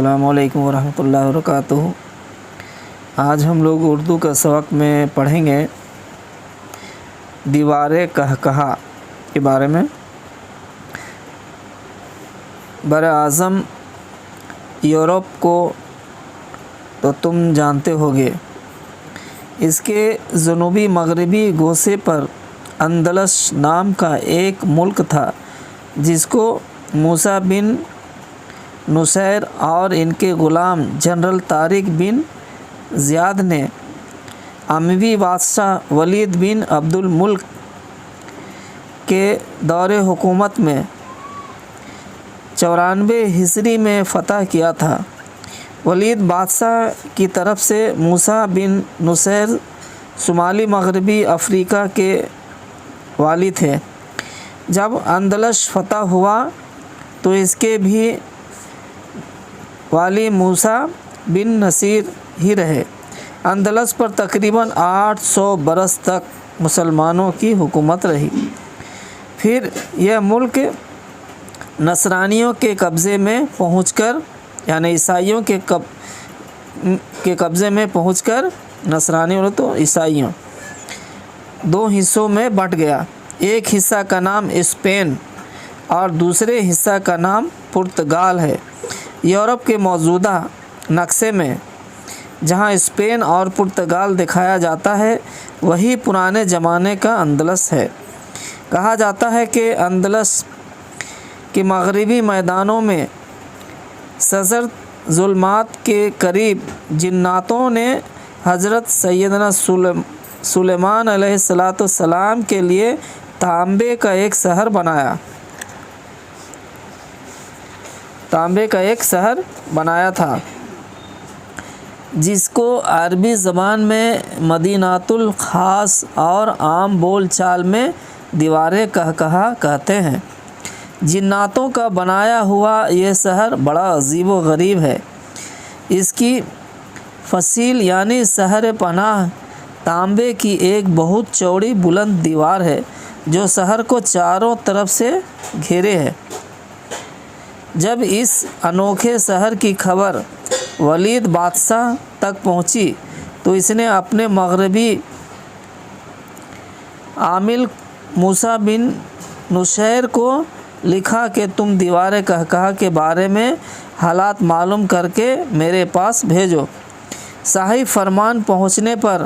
السلام علیکم ورحمۃ اللہ وبرکاتہ۔ آج ہم لوگ اردو کا سبق میں پڑھیں گے دیوارِ قہقہا کے بارے میں۔ براعظم یورپ کو تو تم جانتے ہوگے، اس کے جنوبی مغربی گوشے پر اندلس نام کا ایک ملک تھا جس کو موسیٰ بن نصیر اور ان کے غلام جنرل طارق بن زیاد نے اموی بادشاہ ولید بن عبد الملک کے دور حکومت میں 94 ہجری میں فتح کیا تھا۔ ولید بادشاہ کی طرف سے موسیٰ بن نصیر شمالی مغربی افریقہ کے والی تھے۔ جب اندلس فتح ہوا تو اس کے بھی والی موسیٰ بن نصیر ہی رہے۔ اندلس پر تقریباً 800 برس تک مسلمانوں کی حکومت رہی۔ پھر یہ ملک نصرانیوں کے قبضے میں پہنچ کر یعنی عیسائیوں کے قبضے میں پہنچ کر نصرانیوں تو عیسائیوں دو حصوں میں بٹ گیا۔ ایک حصہ کا نام اسپین اور دوسرے حصہ کا نام پرتگال ہے۔ یورپ کے موجودہ نقشے میں جہاں اسپین اور پرتگال دکھایا جاتا ہے وہی پرانے زمانے کا اندلس ہے۔ کہا جاتا ہے کہ اندلس کے مغربی میدانوں میں شجرۃ ظلمات کے قریب جناتوں نے حضرت سیدنا سلیمان علیہ السلام کے لیے تانبے کا ایک شہر بنایا تھا جس کو عربی زبان میں مدینۃ الخاص اور عام بول چال میں دیوارِ قہقہا کہتے ہیں۔ جناتوں کا بنایا ہوا یہ شہر بڑا عجیب و غریب ہے۔ اس کی فصیل یعنی شہر پناہ تانبے کی ایک بہت چوڑی بلند دیوار ہے جو شہر کو چاروں طرف سے گھیرے ہے۔ جب اس انوکھے شہر کی خبر ولید بادشاہ تک پہنچی تو اس نے اپنے مغربی عامل موسیٰ بن نصیر کو لکھا کہ تم دیوارِ قہقہا کے بارے میں حالات معلوم کر کے میرے پاس بھیجو۔ شاہی فرمان پہنچنے پر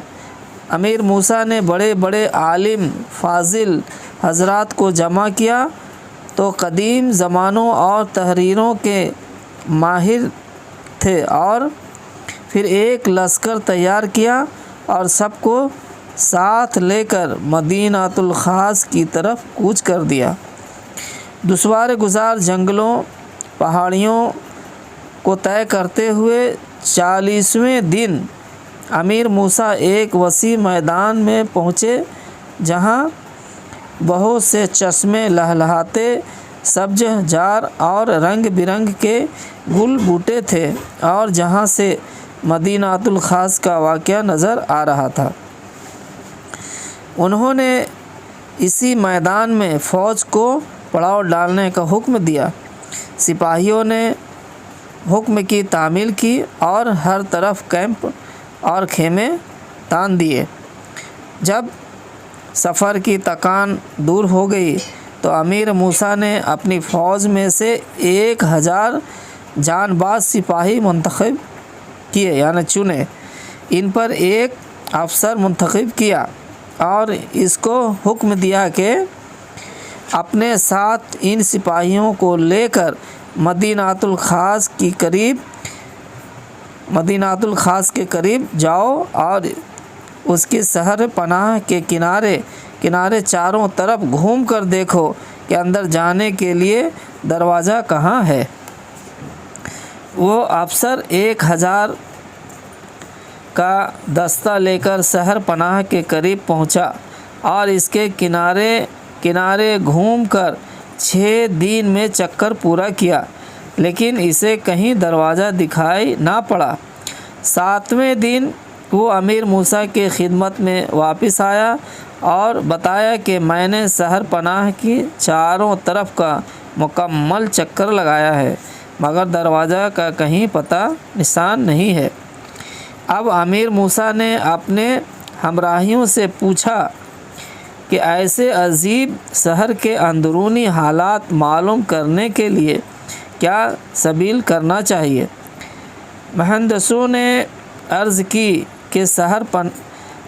امیر موسیٰ نے بڑے بڑے عالم فاضل حضرات کو جمع کیا تو قدیم زمانوں اور تحریروں کے ماہر تھے اور پھر ایک لشکر تیار کیا اور سب کو ساتھ لے کر مدینۃ الخاص کی طرف کوچ کر دیا۔ دشوار گزار جنگلوں پہاڑیوں کو طے کرتے ہوئے 40ویں دن امیر موسیٰ ایک وسیع میدان میں پہنچے جہاں بہت سے چشمے لہلہاتے سبز جار اور رنگ برنگ کے گل بوٹے تھے اور جہاں سے مدینۃ الخاص کا واقعہ نظر آ رہا تھا۔ انہوں نے اسی میدان میں فوج کو پڑاؤ ڈالنے کا حکم دیا۔ سپاہیوں نے حکم کی تعمیل کی اور ہر طرف کیمپ اور خیمے تان دیے۔ جب سفر کی تھکان دور ہو گئی تو امیر موسیٰ نے اپنی فوج میں سے 1000 جان باز سپاہی منتخب کیے یعنی چنے۔ ان پر ایک افسر منتخب کیا اور اس کو حکم دیا کہ اپنے ساتھ ان سپاہیوں کو لے کر مدینۃ الخاص کے قریب جاؤ اور اس کی شہر پناہ کے کنارے چاروں طرف گھوم کر دیکھو کہ اندر جانے کے لیے دروازہ کہاں ہے۔ وہ افسر 1000 کا دستہ لے کر شہر پناہ کے قریب پہنچا اور اس کے کنارے گھوم کر 6 دن میں چکر پورا کیا لیکن اسے کہیں دروازہ دکھائی نہ پڑا۔ 7ویں دن وہ امیر موسیٰ کی خدمت میں واپس آیا اور بتایا کہ میں نے شہر پناہ کی چاروں طرف کا مکمل چکر لگایا ہے मगर दरवाज़ा का कहीं पता निशान नहीं है। अब अमीर मूसा ने अपने हमराहियों से पूछा कि ऐसे अजीब शहर के अंदरूनी हालात मालूम करने के लिए क्या सबील करना चाहिए। मुहद्दिसों ने अर्ज़ की कि शहर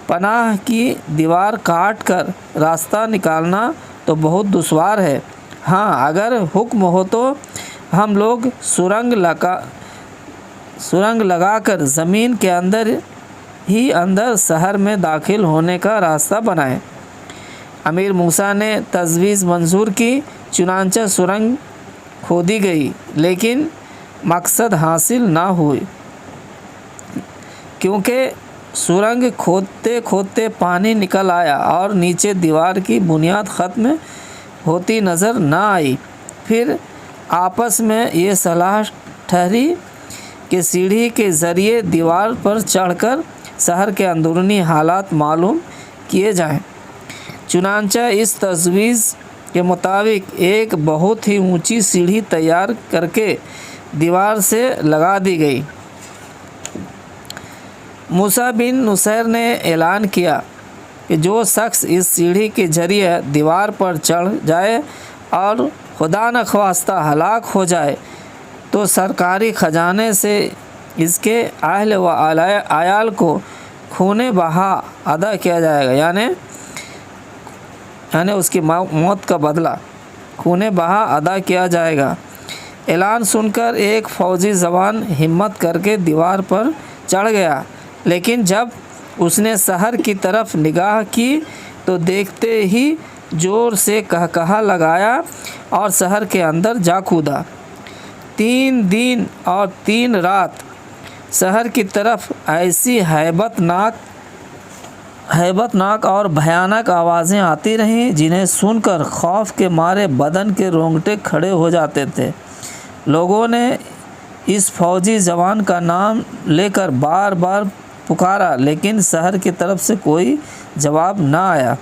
पनाह की दीवार काट कर रास्ता निकालना तो बहुत दुश्वार है। हाँ, अगर हुक्म हो तो हम लोग सुरंग लगाकर ज़मीन के अंदर शहर में दाखिल होने का रास्ता बनाएं। अमीर मूसा ने तजवीज़ मंजूर की। चुनांचे सुरंग खोदी गई, लेकिन मकसद हासिल ना हुई, क्योंकि सुरंग खोदते खोदते पानी निकल आया और नीचे दीवार की बुनियाद ख़त्म होती नज़र न आई। फिर आपस में ये सलाह ठहरी कि सीढ़ी के ज़रिए दीवार पर चढ़कर शहर के अंदरूनी हालात मालूम किए जाएं। चुनांचे इस तजवीज़ के मुताबिक एक बहुत ही ऊंची सीढ़ी तैयार करके दीवार से लगा दी गई। मूसा बिन नुसैर ने ऐलान किया कि जो शख्स इस सीढ़ी के ज़रिए दीवार पर चढ़ जाए और खुदा न ख्वास्ता हलाक हो जाए तो सरकारी ख़जाने से इसके अहल व आयाल को खूने बहा अदा किया जाएगा, यानी उसकी मौत का बदला खूने बहा अदा किया जाएगा। ऐलान सुनकर एक फ़ौजी जवान हिम्मत करके दीवार पर चढ़ गया, लेकिन जब उसने शहर की तरफ निगाह की तो देखते ही ज़ोर से कहकहा लगाया और शहर के अंदर जा कूदा। 3 दिन और 3 रात शहर की तरफ ऐसी हैबतनाक और भयानक आवाज़ें आती रहीं जिन्हें सुनकर खौफ के मारे बदन के रोंगटे खड़े हो जाते थे। लोगों ने इस फौजी जवान का नाम लेकर बार बार पुकारा, लेकिन शहर की तरफ से कोई जवाब न आया।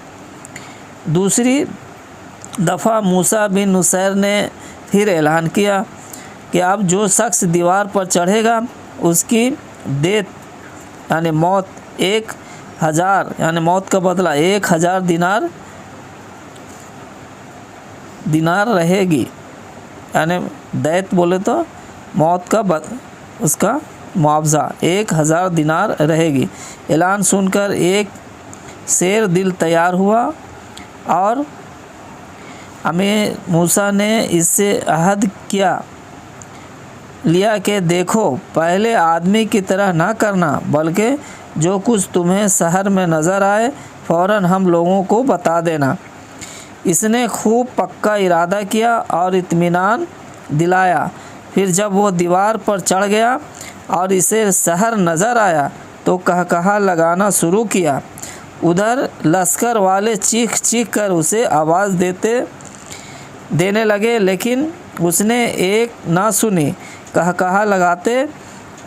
दूसरी दफ़ा मूसा बिन नुसैर ने फिर ऐलान किया कि अब जो शख्स दीवार पर चढ़ेगा उसकी डेथ यानी मौत 1000 यानी मौत का बदला 1000 दिनार रहेगी, यानी दैत बोले तो मौत का उसका मुआवजा 1000 दिनार रहेगी। ऐलान सुनकर एक शेर दिल तैयार हुआ और अमीर मूसा ने इससे अहद लिया कि देखो, पहले आदमी की तरह ना करना, बल्कि जो कुछ तुम्हें शहर में नज़र आए फ़ौरन हम लोगों को बता देना। इसने खूब पक्का इरादा किया और इत्मीनान दिलाया। फिर जब वो दीवार पर चढ़ गया और इसे शहर नज़र आया तो कहकहा लगाना शुरू किया। उधर लश्कर वाले चीख चीख कर उसे आवाज़ देने लगे, लेकिन उसने एक ना सुनी। कहकहा लगाते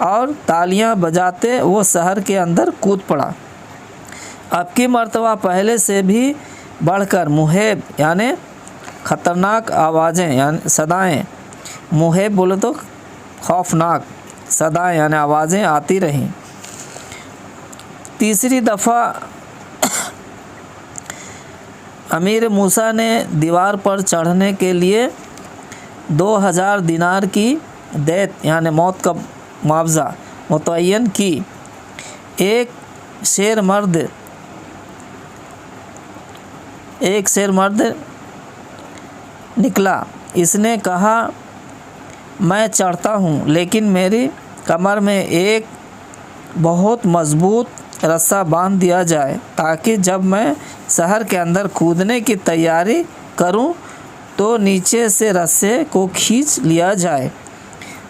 और तालियां बजाते वो शहर के अंदर कूद पड़ा। अब की मर्तबा पहले से भी बढ़कर मुहेब यानी ख़तरनाक आवाज़ें यानी सदाएं, मुहेब बोले तो खौफनाक, सदाएं यानी आवाज़ें आती रहीं। तीसरी दफ़ा अमीर मूसा ने दीवार पर चढ़ने के लिए 2000 दिनार की दैत यानी मौत का मुआवजा मुतय्यन की। एक शेर मर्द निकला। इसने कहा, मैं चढ़ता हूँ, लेकिन मेरी कमर में एक बहुत मज़बूत रस्सा बांध दिया जाए ताकि जब मैं शहर के अंदर कूदने की तैयारी करूँ तो नीचे से रस्से को खींच लिया जाए।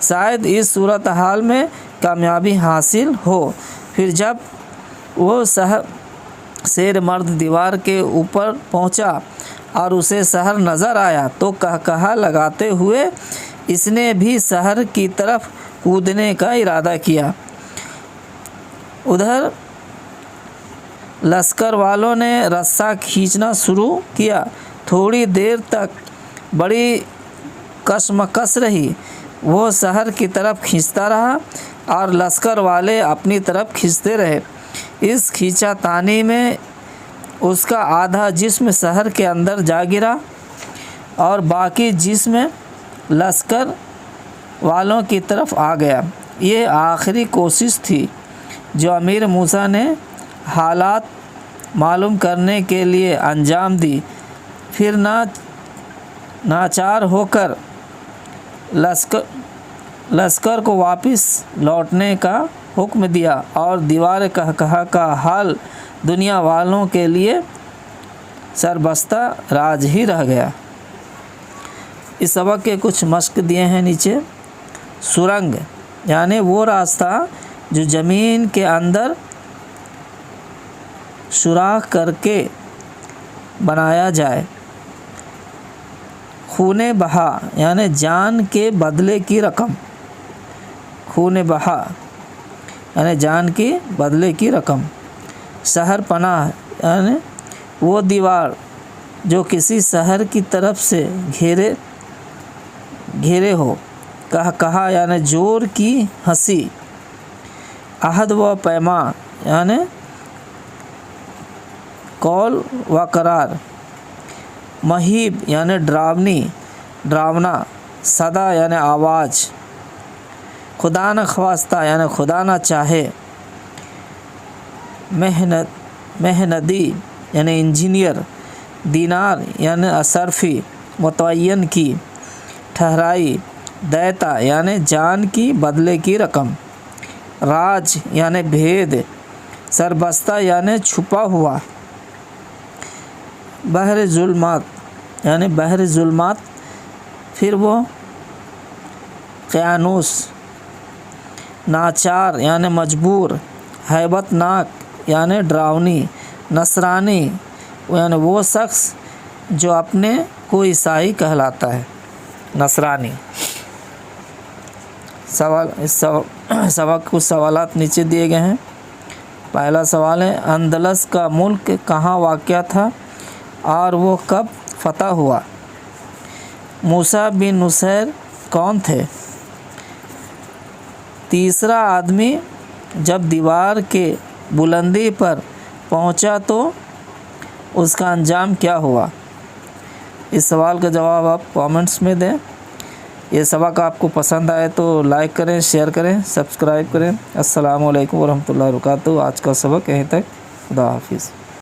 शायद इस सूरत हाल में कामयाबी हासिल हो। फिर जब वो शेर मर्द दीवार के ऊपर पहुंचा और उसे शहर नज़र आया तो कहकहा लगाते हुए इसने भी शहर की तरफ कूदने का इरादा किया। उधर लश्कर वालों ने रस्सा खींचना शुरू किया। थोड़ी देर तक बड़ी कशमकश रही। وہ शहर की तरफ खींचता रहा और लश्कर वाले अपनी तरफ खींचते रहे। इस खींचातानी में उसका आधा जिस्म शहर के अंदर जा गिरा और बाकी जिस्म लश्कर वालों की तरफ आ गया। ये आखिरी कोशिश थी जो अमीर मूसा ने हालात मालूम करने के लिए अंजाम दी। फिर नाचार होकर लश्कर को वापस लौटने का हुक्म दिया और दीवार कहकहा का हाल दुनिया वालों के लिए सरबस्ता राज ही रह गया। इस सबक के कुछ मश्क दिए हैं नीचे। सुरंग यानी वो रास्ता जो ज़मीन के अंदर सुराख करके बनाया जाए। खूने बहा यानी जान के बदले की रकम। खूने बहा यानी जान के बदले की रकम। शहर पनाह यानी वो दीवार जो किसी शहर की तरफ से घेरे हो। कहा यानी जोर की हंसी। अहद व पैमा यानी कौल व करार। महीब यानी डरावना। सदा यानी आवाज़। खुदा न ख्वास्ता यानी खुदा न चाहे। मेहनदी यानी इंजीनियर। दीनार यानी असरफी मुतय्यन की ठहराई। दैता यानी जान की बदले की रकम। राज यानी भेद। सरबस्ता यानी छुपा हुआ। बहर जुल्मात यानी बहर जुल्मात। फिर वो क़यानूस। नाचार यानी मजबूर। हैबतनाक यानी डरावनी। नसरानी यानी वो शख्स जो अपने को ईसाई कहलाता है। नसरानी। इस सबक कुछ सवालात नीचे दिए गए हैं। पहला सवाल है, अंदलस का मुल्क कहाँ वाक़या था और वो कब फ़तह हुआ? मूसा बिन नुसैर कौन थे? तीसरा आदमी जब दीवार के बुलंदी पर पहुंचा तो उसका अंजाम क्या हुआ? इस सवाल का जवाब आप कमेंट्स में दें। ये सबक आपको पसंद आए तो लाइक करें, शेयर करें, सब्सक्राइब करें। अस्सलामु अलैकुम वरहमतुल्लाहि वबरकातुहू। आज का सबक यहीं तक। खुदा हाफिज़।